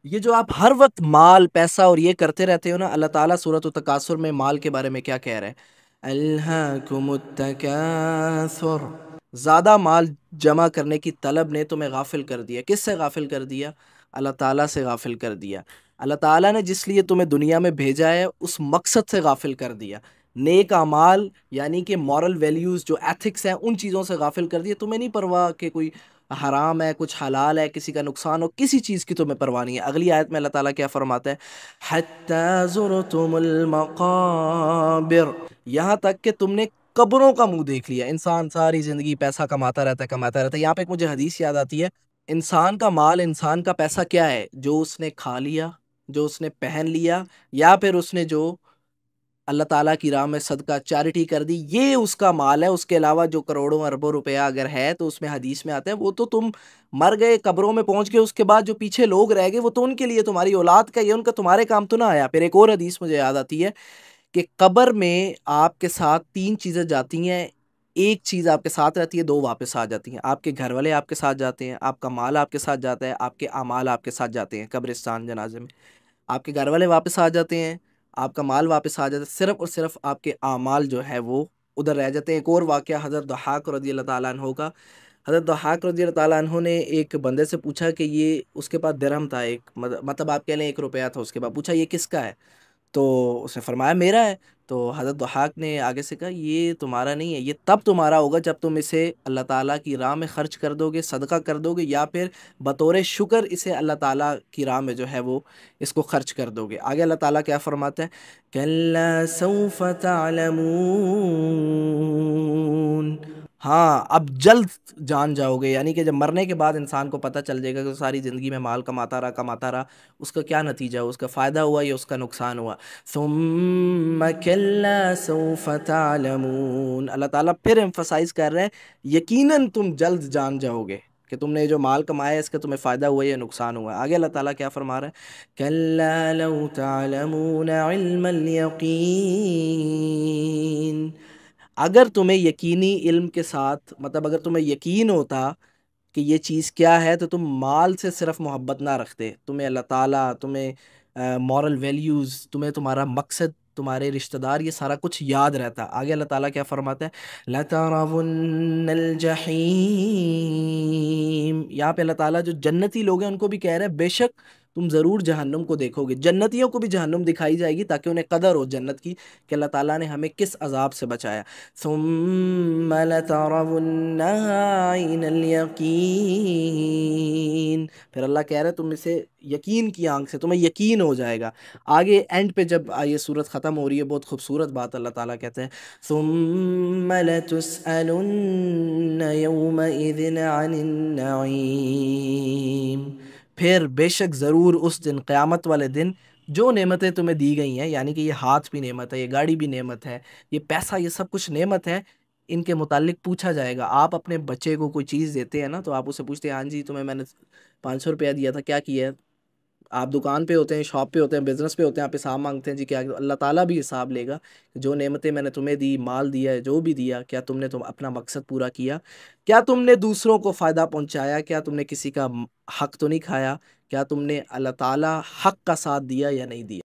یہ جو آپ ہر وقت مال پیسہ اور یہ کرتے رہتے ہو نا، اللہ تعالیٰ سورۃ التکاثر میں مال کے بارے میں کیا کہہ رہے ہیں؟ الہاکم التکاثر، زیادہ مال جمع کرنے کی طلب نے تمہیں غافل کر دیا۔ کس سے غافل کر دیا؟ اللہ تعالیٰ سے غافل کر دیا۔ اللہ تعالیٰ نے جس لیے تمہیں دنیا میں بھیجا ہے اس مقصد سے غافل کر دیا۔ نیک اعمال یعنی کہ مورل ویلیوز جو ایتھکس ہیں ان چیزوں سے غافل کر دیا۔ تمہیں نہیں پرواہ کہ کوئی حرام ہے، کچھ حلال ہے، کسی کا نقصان ہو، کسی چیز کی تمہیں پرواہ نہیں ہے۔ اگلی آیت میں اللہ تعالیٰ کیا فرماتا ہے؟ حَتَّى زُرْتُمُ الْمَقَابِرَ، یہاں تک کہ تم نے قبروں کا منہ دیکھ لیا۔ انسان ساری زندگی پیسہ کماتا رہتا ہے کماتا رہتا ہے۔ یہاں پہ ایک مجھے حدیث یاد آتی ہے، انسان کا مال، انسان کا پیسہ کیا ہے؟ جو اس نے کھا لیا، جو اس نے پہن لیا، یا پھر اس نے جو اللہ تعالیٰ کی راہ میں صدقہ چیریٹی کر دی، یہ اس کا مال ہے۔ اس کے علاوہ جو کروڑوں اربوں روپیہ اگر ہے تو اس میں حدیث میں آتا ہے وہ تو تم مر گئے، قبروں میں پہنچ گئے، اس کے بعد جو پیچھے لوگ رہ گئے وہ تو ان کے لیے تمہاری اولاد کا، یہ ان کا تمہارے کام تو نہ آیا۔ پھر ایک اور حدیث مجھے یاد آتی ہے کہ قبر میں آپ کے ساتھ تین چیزیں جاتی ہیں، ایک چیز آپ کے ساتھ رہتی ہے، دو واپس آ جاتی ہیں۔ آپ کے گھر والے آپ کے ساتھ جاتے ہیں، آپ کا مال آپ کے ساتھ جاتا ہے، آپ کے اعمال آپ کے ساتھ جاتے ہیں قبرستان جنازے میں۔ آپ کے گھر والے واپس آ جاتے ہیں، آپ کا مال واپس آ جاتا ہے، صرف اور صرف آپ کے اعمال جو ہے وہ ادھر رہ جاتے ہیں۔ ایک اور واقعہ حضرت ضحاک رضی اللہ تعالیٰ عنہ کا، حضرت ضحاک رضی اللہ تعالیٰ عنہ نے ایک بندے سے پوچھا کہ یہ، اس کے پاس درہم تھا ایک، مطلب آپ کہہ لیں 1 روپیہ تھا اس کے پاس، پوچھا یہ کس کا ہے؟ تو اس نے فرمایا میرا ہے۔ تو حضرت ضحاک نے آگے سے کہا یہ تمہارا نہیں ہے، یہ تب تمہارا ہوگا جب تم اسے اللہ تعالیٰ کی راہ میں خرچ کر دو گے، صدقہ کر دو گے، یا پھر بطور شکر اسے اللہ تعالیٰ کی راہ میں جو ہے وہ اس کو خرچ کر دو گے۔ آگے اللہ تعالیٰ کیا فرماتا ہے؟ کَلَّا سَوْفَ تَعْلَمُونَ، ہاں اب جلد جان جاؤ گے، یعنی کہ جب مرنے کے بعد انسان کو پتہ چل جائے گا کہ ساری زندگی میں مال کماتا رہا کماتا رہا، اس کا کیا نتیجہ ہوا، اس کا فائدہ ہوا یا اس کا نقصان ہوا۔ ثم كلا سوف تعلمون، اللہ تعالیٰ پھر ایمفسائز کر رہے ہیں یقیناً تم جلد جان جاؤ گے کہ تم نے جو مال کمایا ہے اس کا تمہیں فائدہ ہوا یا نقصان ہوا۔ آگے اللہ تعالیٰ کیا فرما رہا ہے؟ كلا لو تعلمون علم اليقین، اگر تمہیں یقینی علم کے ساتھ، مطلب اگر تمہیں یقین ہوتا کہ یہ چیز کیا ہے تو تم مال سے صرف محبت نہ رکھتے، تمہیں اللہ تعالیٰ، تمہیں مورل ویلیوز، تمہیں تمہارا مقصد، تمہارے رشتہ دار، یہ سارا کچھ یاد رہتا۔ آگے اللہ تعالیٰ کیا فرماتا ہے؟ لَتَرَوُنَّ الْجَحِيمَ، یہاں پہ اللہ تعالیٰ جو جنتی لوگ ہیں ان کو بھی کہہ رہے ہیں بے شک تم ضرور جہنم کو دیکھو گے۔ جنتیوں کو بھی جہنم دکھائی جائے گی تاکہ انہیں قدر ہو جنت کی کہ اللہ تعالیٰ نے ہمیں کس عذاب سے بچایا۔ ثُمَّ لَتَرَوُنَّهَا عَيْنَ الْيَقِينِ، پھر اللہ کہہ رہے تم اسے یقین کی آنکھ سے، تمہیں یقین ہو جائے گا۔ آگے اینڈ پہ جب یہ صورت ختم ہو رہی ہے، بہت خوبصورت بات اللہ تعالیٰ کہتے ہیں، ثُمَّ لَتُسْأَلُنَّ يَوْمَئِذٍ عَنِ النَّعِيمِ، پھر بے شک ضرور اس دن، قیامت والے دن، جو نعمتیں تمہیں دی گئی ہیں، یعنی کہ یہ ہاتھ بھی نعمت ہے، یہ گاڑی بھی نعمت ہے، یہ پیسہ، یہ سب کچھ نعمت ہے، ان کے متعلق پوچھا جائے گا۔ آپ اپنے بچے کو کوئی چیز دیتے ہیں نا تو آپ اسے پوچھتے ہیں ہاں جی تمہیں میں نے 500 روپیہ دیا تھا، کیا کیا ہے؟ آپ دکان پہ ہوتے ہیں، شاپ پہ ہوتے ہیں، بزنس پہ ہوتے ہیں، آپ حساب مانگتے ہیں جی کیا؟ اللہ تعالیٰ بھی حساب لے گا کہ جو نعمتیں میں نے تمہیں دی، مال دیا ہے، جو بھی دیا، کیا تم نے اپنا مقصد پورا کیا؟ کیا تم نے دوسروں کو فائدہ پہنچایا؟ کیا تم نے کسی کا حق تو نہیں کھایا؟ کیا تم نے اللہ تعالیٰ حق کا ساتھ دیا یا نہیں دیا؟